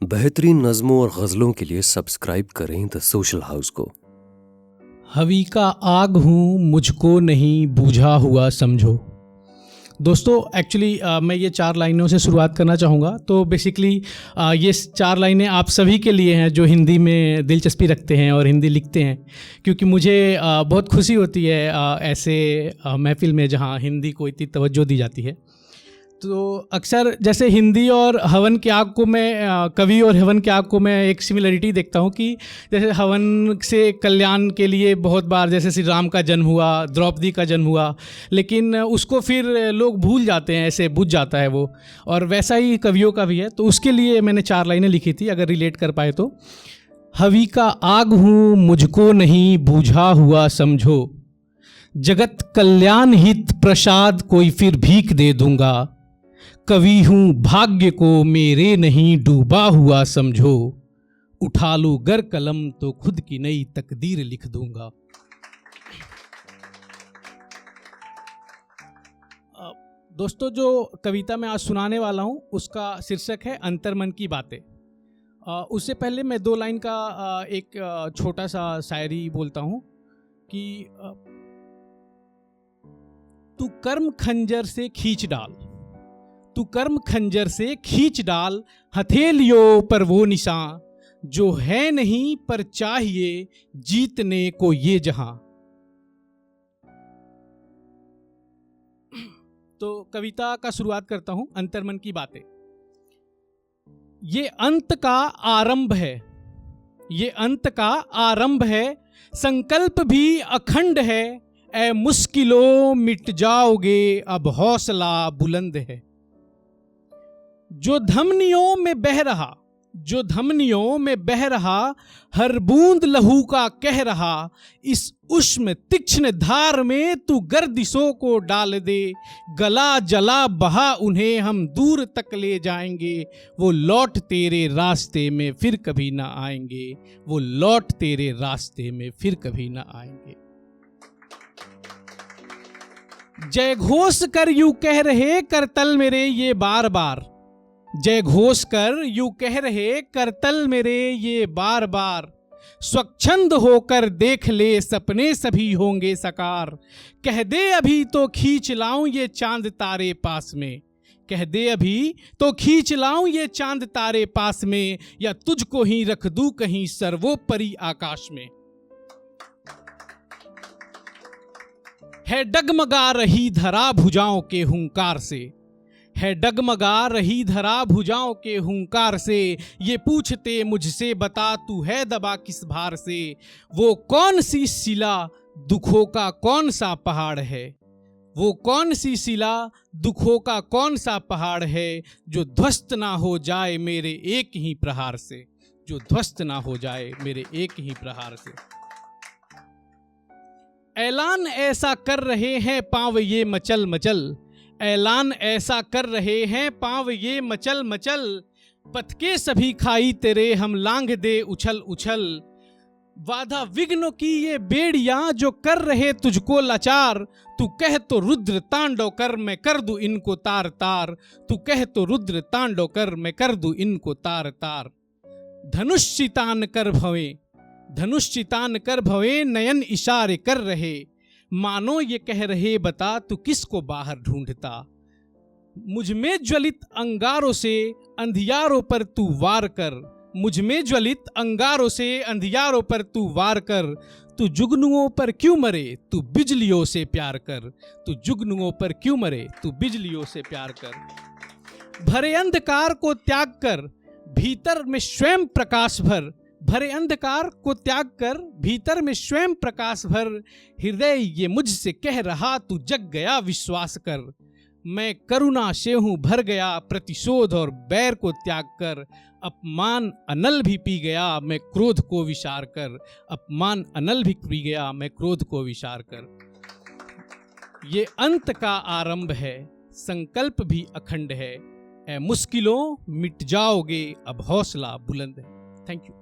बेहतरीन नज़मों और गज़लों के लिए सब्सक्राइब करें द सोशल हाउस को। हवी का आग हूँ मुझको नहीं बूझा हुआ समझो। दोस्तों एक्चुअली मैं ये 4 लाइनों से शुरुआत करना चाहूँगा। तो बेसिकली ये 4 लाइनें आप सभी के लिए हैं जो हिंदी में दिलचस्पी रखते हैं और हिंदी लिखते हैं, क्योंकि मुझे बहुत खुशी होती है ऐसे महफ़िल में जहाँ हिंदी को इतनी तवज्जो दी जाती है। तो अक्सर जैसे हिंदी और हवन की आग को मैं कवि और हवन की आग को मैं एक सिमिलरिटी देखता हूँ कि जैसे हवन से कल्याण के लिए बहुत बार जैसे श्री राम का जन्म हुआ, द्रौपदी का जन्म हुआ, लेकिन उसको फिर लोग भूल जाते हैं, ऐसे बुझ जाता है वो। और वैसा ही कवियों का भी है। तो उसके लिए मैंने 4 लाइनें लिखी थी, अगर रिलेट कर पाए तो। हवी का आग हूँ मुझको नहीं बूझा हुआ समझो, जगत कल्याण हित प्रसाद कोई फिर भीख दे दूंगा। कवि हूँ भाग्य को मेरे नहीं डूबा हुआ समझो, उठा लूँ गर कलम तो खुद की नई तकदीर लिख दूंगा। दोस्तों जो कविता मैं आज सुनाने वाला हूँ उसका शीर्षक है अंतर्मन की बातें। उससे पहले मैं 2 लाइन का एक छोटा सा शायरी बोलता हूँ कि तू कर्म खंजर से खींच डाल, तू कर्म खंजर से खींच डाल, हथेलियों पर वो निशान जो है नहीं पर चाहिए जीतने को ये जहां। तो कविता का शुरुआत करता हूं। अंतर्मन की बातें। ये अंत का आरंभ है, ये अंत का आरंभ है, संकल्प भी अखंड है। ऐ मुश्किलों मिट जाओगे अब हौसला बुलंद है। जो धमनियों में बह रहा, जो धमनियों में बह रहा, हर बूंद लहू का कह रहा, इस उष्ण तीक्ष्ण धार में तू गर्दिशों को डाल दे। गला जला बहा उन्हें हम दूर तक ले जाएंगे, वो लौट तेरे रास्ते में फिर कभी ना आएंगे, वो लौट तेरे रास्ते में फिर कभी ना आएंगे। जय घोष कर यूं कह रहे करतल मेरे ये बार बार, जय घोष कर यूं कह रहे करतल मेरे ये बार बार। स्वच्छंद होकर देख ले सपने सभी होंगे साकार, कह दे अभी तो खींच लाऊं ये चांद तारे पास में, कह दे अभी तो खींच लाऊं ये चांद तारे पास में, या तुझको ही रख दूं कहीं सर्वोपरि आकाश में। है डगमगा रही धरा भुजाओं के हुंकार से, है डगमगा रही धरा भुजाओं के हुंकार से। ये पूछते मुझसे बता तू है दबा किस भार से, वो कौन सी शिला दुखों का कौन सा पहाड़ है, वो कौन सी शिला दुखों का कौन सा पहाड़ है, जो ध्वस्त ना हो जाए मेरे एक ही प्रहार से, जो ध्वस्त ना हो जाए मेरे एक ही प्रहार से। ऐलान ऐसा कर रहे हैं पांव ये मचल मचल, ऐलान ऐसा कर रहे हैं पांव ये मचल मचल। पथ के सभी खाई तेरे हम लांघ दे उछल उछल, बाधा विघ्नों की ये बेड़ियां जो कर रहे तुझको लाचार। तू कह तो रुद्र तांडव कर मैं कर दूं इनको तार तार, तू कह तो रुद्र तांडव कर मैं कर दूं इनको तार तार। धनुष चितान कर भवे, धनुष चितान कर भवे, नयन इशारे कर रहे, मानो ये कह रहे बता तू किसको बाहर ढूंढता। मुझ में ज्वलित अंगारों से अंधियारों पर तू वार कर, मुझ में ज्वलित अंगारों से अंधियारों पर तू वार कर। तू जुगनुओं पर क्यों मरे तू बिजलियों से प्यार कर, तू जुगनुओं पर क्यों मरे तू बिजलियों से प्यार कर। भरे अंधकार को त्याग कर भीतर में स्वयं प्रकाश भर, भरे अंधकार को त्याग कर भीतर में स्वयं प्रकाश भर। हृदय ये मुझसे कह रहा तू जग गया विश्वास कर, मैं करुणा से हूँ भर गया प्रतिशोध और बैर को त्याग कर। अपमान अनल भी पी गया मैं क्रोध को विचार कर, अपमान अनल भी पी गया मैं क्रोध को विचार कर। ये अंत का आरंभ है, संकल्प भी अखंड है। ऐ मुश्किलों मिट जाओगे अब हौसला बुलंद है। Thank you.